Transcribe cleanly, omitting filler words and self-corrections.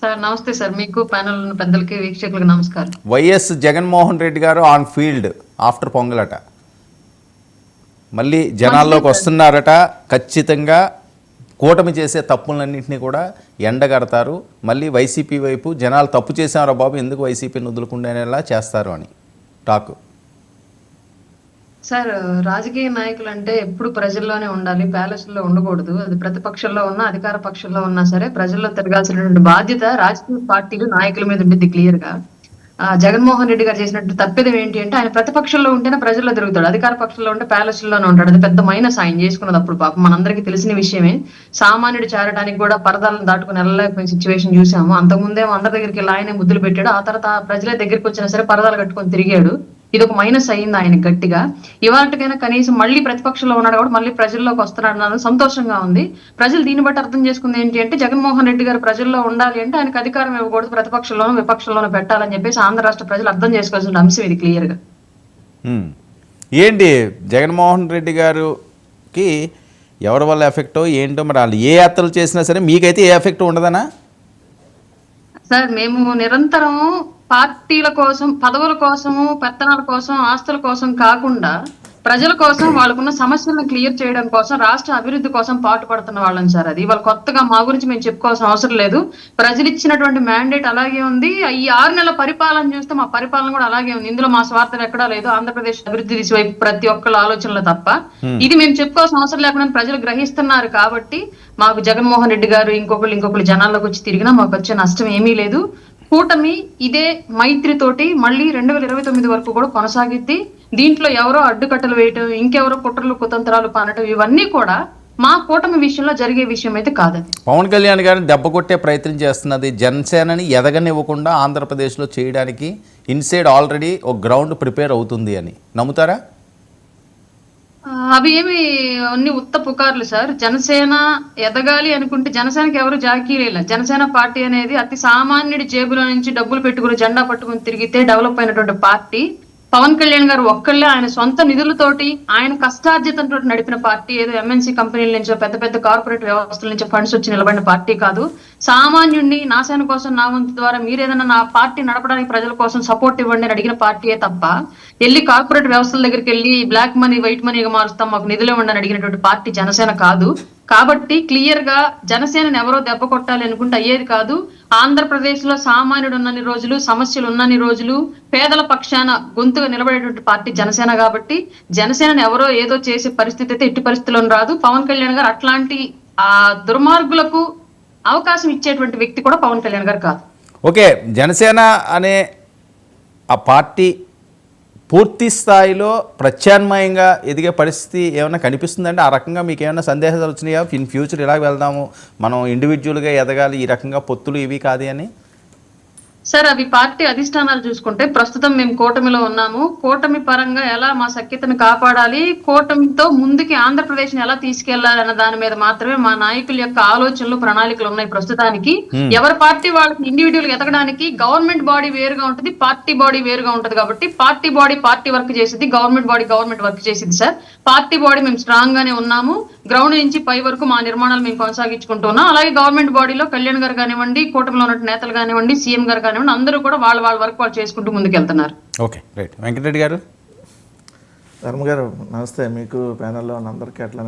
Sir నమస్తే sir. మీకు panel ఉన్న పెద్దలకి వీక్షకులకు నమస్కారం. వైఎస్ జగన్మోహన్ రెడ్డి గారు ఆన్ ఫీల్డ్ ఆఫ్టర్ పొంగలట మళ్ళీ జనాల్లోకి వస్తున్నారట. ఖచ్చితంగా కూటమి చేసే తప్పులన్నింటినీ కూడా ఎండగడతారు. మళ్ళీ వైసీపీ వైపు జనాలు తప్పు చేశారా బాబు, ఎందుకు వైసీపీని వదులుకుండేలా చేస్తారు అని టాక్. సార్, రాజకీయ నాయకులు అంటే ఎప్పుడు ప్రజల్లోనే ఉండాలి, ప్యాలెస్లో ఉండకూడదు. అది ప్రతిపక్షంలో ఉన్నా అధికార పక్షంలో ఉన్నా సరే ప్రజల్లో తిరగాల్సినటువంటి బాధ్యత రాజకీయ పార్టీలు నాయకుల మీద ఉంటుంది క్లియర్ గా. జగన్మోహన్ రెడ్డి గారు చేసినట్టు తప్పిదం ఏంటి అంటే ఆయన ప్రతిపక్షంలో ఉంటేనే ప్రజల్లో తిరుగుతాడు, అధికార పక్షంలో ఉంటే ప్యాలెస్లోనే ఉంటాడు. అది పెద్ద మైనస్ ఆయన చేసుకున్నది. అప్పుడు పాపం మనందరికీ తెలిసిన విషయమే. సామాన్యుడు చేరడానికి కూడా పరదాలను దాటుకుని వెళ్ళలేకపోయిన సిచ్యువేషన్ చూసాము. అంతకుముందేమో అందరి దగ్గరికి వెళ్ళి ఆయనే ముద్దులు పెట్టాడు, ఆ తర్వాత ప్రజల దగ్గరికి వచ్చినా సరే పరదాలు కట్టుకొని తిరిగాడు. ఇది ఒక మైనస్ అయింది ఆయన గట్టిగా. ఇవాళకైనా కనీసం మళ్ళీ ప్రతిపక్షంలో ఉన్నాడు కూడా మళ్ళీ ప్రజల్లోకి వస్తున్నాడు అన్నది సంతోషంగా ఉంది. ప్రజలు దీన్ని బట్టి అర్థం చేసుకుంది ఏంటి అంటే జగన్మోహన్ రెడ్డి గారు ప్రజల్లో ఉండాలి అంటే ఆయనకు అధికారం ఇవ్వకూడదు, ప్రతిపక్షంలోనూ విపక్షంలోనూ పెట్టాలని చెప్పేసి ఆంధ్ర రాష్ట్ర ప్రజలు అర్థం చేసుకోవాల్సిన అంశం ఇది క్లియర్ గా. ఏంటి జగన్మోహన్ రెడ్డి గారికి ఎవరి వల్ల ఎఫెక్టో ఏంటో, మరి వాళ్ళు ఏ యాత్రలు చేసినా సరే మీకైతే ఏ ఎఫెక్ట్ ఉండదనా? సార్, మేము నిరంతరం పార్టీల కోసం, పదవుల కోసము, పెత్తనాల కోసం, ఆస్తుల కోసం కాకుండా ప్రజల కోసం, వాళ్ళకున్న సమస్యలను క్లియర్ చేయడం కోసం, రాష్ట్ర అభివృద్ధి కోసం పాటు పడుతున్న వాళ్ళని సార్. అది ఇవాళ కొత్తగా మా గురించి మేము చెప్పుకోవాల్సిన అవసరం లేదు. ప్రజలు ఇచ్చినటువంటి మ్యాండేట్ అలాగే ఉంది. ఈ 6 నెలల పరిపాలన చూస్తే మా పరిపాలన కూడా అలాగే ఉంది. ఇందులో మా స్వార్థం ఎక్కడా లేదు. ఆంధ్రప్రదేశ్ అభివృద్ధి దిశ వైపు ప్రతి ఒక్కళ్ళ ఆలోచనలు తప్ప ఇది మేము చెప్పుకోవాల్సిన అవసరం లేకుండా ప్రజలు గ్రహిస్తున్నారు. కాబట్టి మాకు జగన్మోహన్ రెడ్డి గారు ఇంకొకళ్ళు జనాల్లోకి వచ్చి తిరిగినా మాకు వచ్చే నష్టం ఏమీ లేదు. కూటమి ఇదే మైత్రితోటి మళ్ళీ 2029 వరకు కూడా కొనసాగిద్ది. దీంట్లో ఎవరో అడ్డుకట్టలు వేయటం, ఇంకెవరో కుట్రలు కుతంత్రాలు పనటం, ఇవన్నీ కూడా మా కూటమి విషయంలో జరిగే విషయం అయితే కాదని. పవన్ కళ్యాణ్ గారిని దెబ్బ కొట్టే ప్రయత్నం చేస్తున్నది జనసేనని ఎదగనివ్వకుండా ఆంధ్రప్రదేశ్లో చేయడానికి ఇన్సైడ్ ఆల్రెడీ ఒక గ్రౌండ్ ప్రిపేర్ అవుతుంది అని నమ్ముతారా? అవి ఏమి అన్ని ఉత్త పుకార్లు సార్. జనసేన ఎదగాలి అనుకుంటే జనసేనకి ఎవరు జాకీలేల. జనసేన పార్టీ అనేది అతి సామాన్యుడి జేబులో నుంచి డబ్బులు పెట్టుకుని జెండా పట్టుకుని తిరిగితే డెవలప్ అయినటువంటి పార్టీ. పవన్ కళ్యాణ్ గారు ఒక్కళ్ళే ఆయన సొంత నిధులతోటి ఆయన కష్టార్జితంతో నడిపిన పార్టీ. ఏదో ఎంఎన్సీ కంపెనీల నుంచో పెద్ద పెద్ద కార్పొరేట్ వ్యవస్థల నుంచి ఫండ్స్ వచ్చి నిలబడిన పార్టీ కాదు. సామాన్యుడిని నా సేన కోసం, నా వంతు ద్వారా మీరు ఏదైనా నా పార్టీ నడపడానికి ప్రజల కోసం సపోర్ట్ ఇవ్వండి అని అడిగిన పార్టీయే తప్ప వెళ్ళి కార్పొరేట్ వ్యవస్థల దగ్గరికి వెళ్ళి బ్లాక్ మనీ వైట్ మనీగా మారుస్తాం, మాకు నిధులు ఇవ్వండి అని అడిగినటువంటి పార్టీ జనసేన కాదు. కాబట్టి క్లియర్ గా జనసేనని ఎవరో దెబ్బ కొట్టాలి అనుకుంటే అయ్యేది కాదు. ఆంధ్రప్రదేశ్ లో సామాన్యుడు ఉన్నన్ని రోజులు, సమస్యలు ఉన్నన్ని రోజులు పేదల పక్షాన గొంతుగా నిలబడేటువంటి పార్టీ జనసేన. కాబట్టి జనసేనని ఎవరో ఏదో చేసే పరిస్థితి అయితే ఎట్టి పరిస్థితుల్లో రాదు. పవన్ కళ్యాణ్ గారు అట్లాంటి దుర్మార్గులకు అవకాశం ఇచ్చేటువంటి వ్యక్తి కూడా పవన్ కళ్యాణ్ గారు కాదు. ఓకే, జనసేన అనే ఆ పార్టీ పూర్తి స్థాయిలో ప్రత్యామ్నాయంగా ఎదిగే పరిస్థితి ఏమైనా కనిపిస్తుందంటే ఆ రకంగా మీకు ఏమైనా సందేహాలు వచ్చినాయా? ఇన్ ఫ్యూచర్ ఇలా వెళ్దాము, మనం ఇండివిజువల్గా ఎదగాలి, ఈ రకంగా పొత్తులు ఇవి కాదు అని? సార్, అవి పార్టీ అధిష్టానాలు చూసుకుంటే ప్రస్తుతం మేము కూటమిలో ఉన్నాము. కూటమి పరంగా ఎలా మా సఖ్యతను కాపాడాలి, కూటమితో ముందుకి ఆంధ్రప్రదేశ్ ని ఎలా తీసుకెళ్లాలి అన్న దాని మీద మాత్రమే మా నాయకుల యొక్క ఆలోచనలు, ప్రణాళికలు ఉన్నాయి ప్రస్తుతానికి. ఎవరి పార్టీ వాళ్ళకి ఇండివిజువల్ గా ఎదగడానికి గవర్నమెంట్ బాడీ వేరుగా ఉంటుంది, పార్టీ బాడీ వేరుగా ఉంటుంది. కాబట్టి పార్టీ బాడీ పార్టీ వర్క్ చేసింది, గవర్నమెంట్ బాడీ గవర్నమెంట్ వర్క్ చేసింది సార్. పార్టీ బాడీ మేము స్ట్రాంగ్ గానే ఉన్నాము. గ్రౌండ్ నుంచి పై వరకు మా నిర్మాణాలు మేము కొనసాగించుకుంటూ ఉన్నాం. అలాగే గవర్నమెంట్ బాడీలో కళ్యాణ్ గారు కానివ్వండి, కూటమిలో ఉన్న నేతలు కానివ్వండి, సీఎం గారు కానివ్వండి, అందరూ కూడా వాళ్ళ వర్క్ వాళ్ళు చేసుకుంటూ ముందుకెళ్తున్నారు. Okay, right. వెంకటరెడ్డి గారు. ధర్మ గారు నమస్తే. మీకు ప్యానెల్లో ఉన్న అందరికీ అట్లా